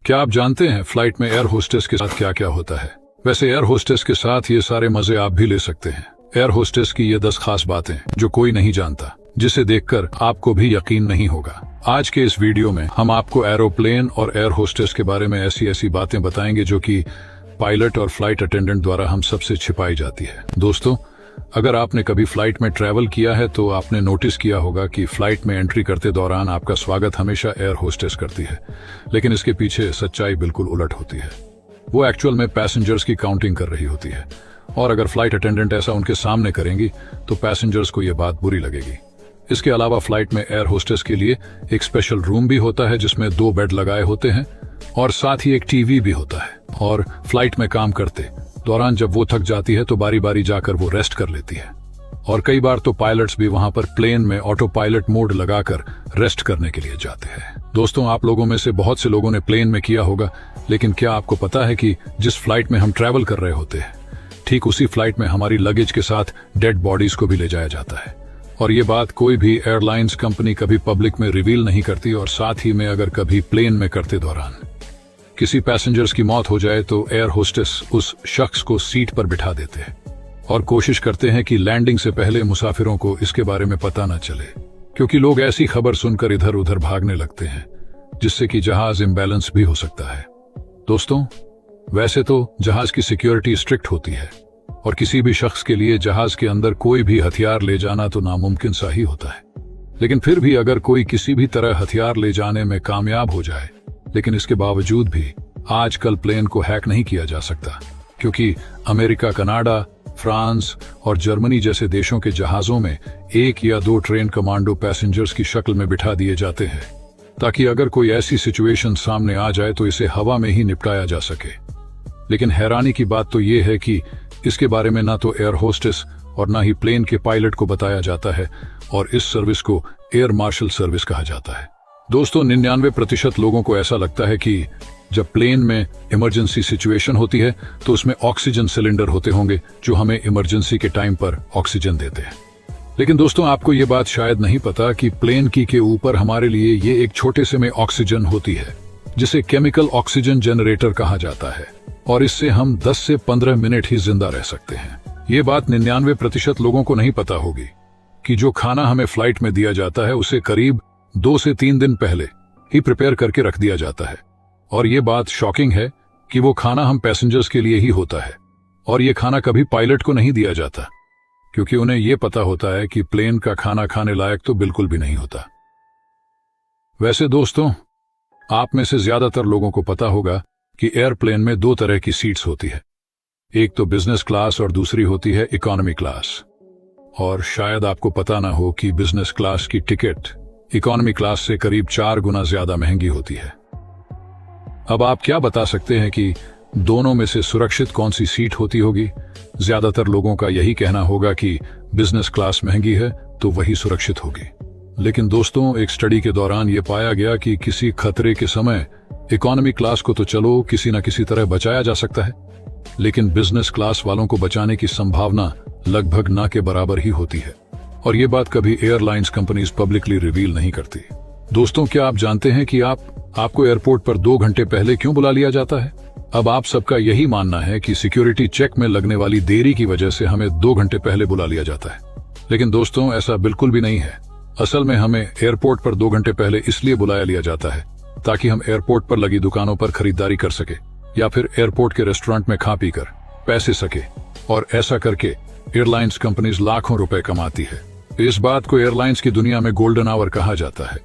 क्या आप जानते हैं फ्लाइट में एयर होस्टेस के साथ क्या क्या होता है? वैसे एयर होस्टेस के साथ ये सारे मजे आप भी ले सकते हैं। एयर होस्टेस की ये 10 खास बातें जो कोई नहीं जानता, जिसे देखकर आपको भी यकीन नहीं होगा। आज के इस वीडियो में हम आपको एरोप्लेन और एयर होस्टेस के बारे में ऐसी ऐसी बातें बताएंगे जो कि पायलट और फ्लाइट अटेंडेंट द्वारा हम सबसे छिपाई जाती है। दोस्तों, अगर आपने कभी फ्लाइट में ट्रैवल किया है तो आपने नोटिस किया होगा कि फ्लाइट में एंट्री करते दौरान आपका स्वागत हमेशा एयर होस्टेस करती है, लेकिन इसके पीछे सच्चाई बिल्कुल उलट होती है। वो एक्चुअल में पैसेंजर्स की काउंटिंग कर रही होती है, और अगर फ्लाइट अटेंडेंट ऐसा उनके सामने करेंगी तो पैसेंजर्स को ये बात बुरी लगेगी। इसके अलावा फ्लाइट में एयर होस्टेस के लिए एक स्पेशल रूम भी होता है जिसमें 2 बेड लगाए होते हैं और साथ ही एक टीवी भी होता है। और फ्लाइट में काम करते दौरान जब वो थक जाती है तो बारी बारी जाकर वो रेस्ट कर लेती है, और कई बार तो पायलट्स भी वहां पर प्लेन में ऑटो पायलट मोड लगाकर रेस्ट करने के लिए जाते हैं। दोस्तों, आप लोगों में से बहुत से लोगों ने प्लेन में किया होगा, लेकिन क्या आपको पता है कि जिस फ्लाइट में हम ट्रैवल कर रहे होते हैं, ठीक उसी फ्लाइट में हमारी लगेज के साथ डेड बॉडीज को भी ले जाया जाता है। और ये बात कोई भी एयरलाइंस कंपनी कभी पब्लिक में रिवील नहीं करती, और साथ ही में अगर कभी प्लेन में करते दौरान किसी पैसेंजर्स की मौत हो जाए तो एयर होस्टेस उस शख्स को सीट पर बिठा देते हैं और कोशिश करते हैं कि लैंडिंग से पहले मुसाफिरों को इसके बारे में पता न चले, क्योंकि लोग ऐसी खबर सुनकर इधर उधर भागने लगते हैं, जिससे कि जहाज इम्बैलेंस भी हो सकता है। दोस्तों, वैसे तो जहाज की सिक्योरिटी स्ट्रिक्ट होती है और किसी भी शख्स के लिए जहाज के अंदर कोई भी हथियार ले जाना तो नामुमकिन सा ही होता है, लेकिन फिर भी अगर कोई किसी भी तरह हथियार ले जाने में कामयाब हो जाए, लेकिन इसके बावजूद भी आजकल प्लेन को हैक नहीं किया जा सकता, क्योंकि अमेरिका, कनाडा, फ्रांस और जर्मनी जैसे देशों के जहाजों में 1 या 2 ट्रेन कमांडो पैसेंजर्स की शक्ल में बिठा दिए जाते हैं, ताकि अगर कोई ऐसी सिचुएशन सामने आ जाए तो इसे हवा में ही निपटाया जा सके। लेकिन हैरानी की बात तो ये है कि इसके बारे में ना तो एयर होस्टेस और ना ही प्लेन के पायलट को बताया जाता है, और इस सर्विस को एयर मार्शल सर्विस कहा जाता है। दोस्तों, 99% लोगों को ऐसा लगता है कि जब प्लेन में इमरजेंसी सिचुएशन होती है तो उसमें ऑक्सीजन सिलेंडर होते होंगे जो हमें इमरजेंसी के टाइम पर ऑक्सीजन देते हैं। लेकिन दोस्तों, आपको ये बात शायद नहीं पता कि प्लेन की के ऊपर हमारे लिए ये एक छोटे से में ऑक्सीजन होती है, जिसे केमिकल ऑक्सीजन जनरेटर कहा जाता है, और इससे हम 10 से 15 मिनट ही जिंदा रह सकते हैं। ये बात 99% लोगों को नहीं पता होगी कि जो खाना हमें फ्लाइट में दिया जाता है उसे करीब 2 से 3 दिन पहले ही प्रिपेयर करके रख दिया जाता है। और ये बात शॉकिंग है कि वो खाना हम पैसेंजर्स के लिए ही होता है, और ये खाना कभी पायलट को नहीं दिया जाता, क्योंकि उन्हें ये पता होता है कि प्लेन का खाना खाने लायक तो बिल्कुल भी नहीं होता। वैसे दोस्तों, आप में से ज्यादातर लोगों को पता होगा कि एयरप्लेन में 2 तरह की सीट्स होती है, एक तो बिजनेस क्लास और दूसरी होती है इकोनॉमी क्लास। और शायद आपको पता ना हो कि बिजनेस क्लास की टिकट इकोनॉमी क्लास से करीब 4 गुना ज्यादा महंगी होती है। अब आप क्या बता सकते हैं कि दोनों में से सुरक्षित कौन सी सीट होती होगी? ज्यादातर लोगों का यही कहना होगा कि बिजनेस क्लास महंगी है तो वही सुरक्षित होगी। लेकिन दोस्तों, एक स्टडी के दौरान यह पाया गया कि किसी खतरे के समय इकोनॉमी क्लास को तो चलो किसी न किसी तरह बचाया जा सकता है, लेकिन बिजनेस क्लास वालों को बचाने की संभावना लगभग ना के बराबर ही होती है, और ये बात कभी एयरलाइंस कंपनीज पब्लिकली रिवील नहीं करती। दोस्तों, क्या आप जानते हैं कि आपको एयरपोर्ट पर 2 घंटे पहले क्यों बुला लिया जाता है? अब आप सबका यही मानना है कि सिक्योरिटी चेक में लगने वाली देरी की वजह से हमें 2 घंटे पहले बुला लिया जाता है, लेकिन दोस्तों, ऐसा बिल्कुल भी नहीं है। असल में हमें एयरपोर्ट पर 2 घंटे पहले इसलिए बुलाया लिया जाता है ताकि हम एयरपोर्ट पर लगी दुकानों पर खरीदारी कर सके, या फिर एयरपोर्ट के रेस्टोरेंट में खा पी कर पैसे सके, और ऐसा करके एयरलाइंस कंपनीज लाखों रुपए कमाती है। इस बात को एयरलाइंस की दुनिया में गोल्डन आवर कहा जाता है।